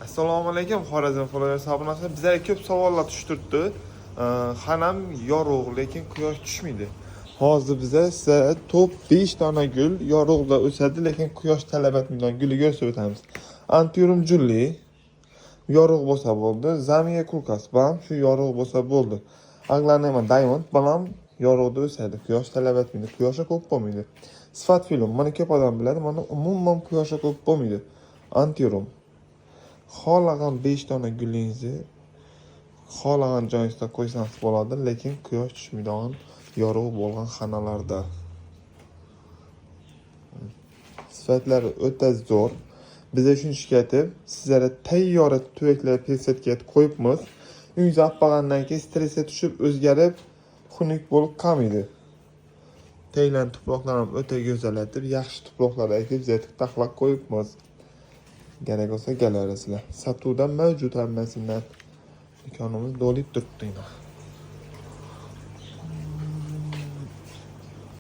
Assalomu alaykum, Xorazm followers obunachilar. Bizlarga ko'p savollar tushib turibdi. Xonam yorug', lekin quyosh tushmaydi. Hozir biza sizga top 5 dona gul yorug'da o'sadi, lekin quyosh talab etmaydigan gulni ko'rsatib o'tamiz. Antirum julli yorug' bo'lsa bo'ldi. Zamiya kulkas ham shu yorug' bo'lsa bo'ldi. Anglanema diamond ham yorug'da o'sadi, quyosh talab etmaydi, quyoshi ko'p bo'lmaydi. Sifat film, mana ko'p odam biladi, mana umuman quyoshi ko'p bo'lmaydi. Antirum xohlagan 5 dona gulingizni xohlagan joyingizda qo'ysangiz bo'ladi, lekin quyosh tushmaydigan yorug' bo'lgan xonalarda. Sifatlari o'ta zo'r. Biz shuncha aytib, sizlarga tayyor tuvaklar pesatga qo'yibmiz. Uyingizga olib borgandan keyin stressga tushib, o'zgarib, xunuk bo'lib qolmaydi. Taylan tuproqlar ham o'ta go'zal etib, yaxshi tuproqlar ekib, zaytib taxlab qo'yibmiz. Kerak bo'lsa kelarasizlar. Satuda mavjud hammasidan. Do'konimiz to'lib turibdi.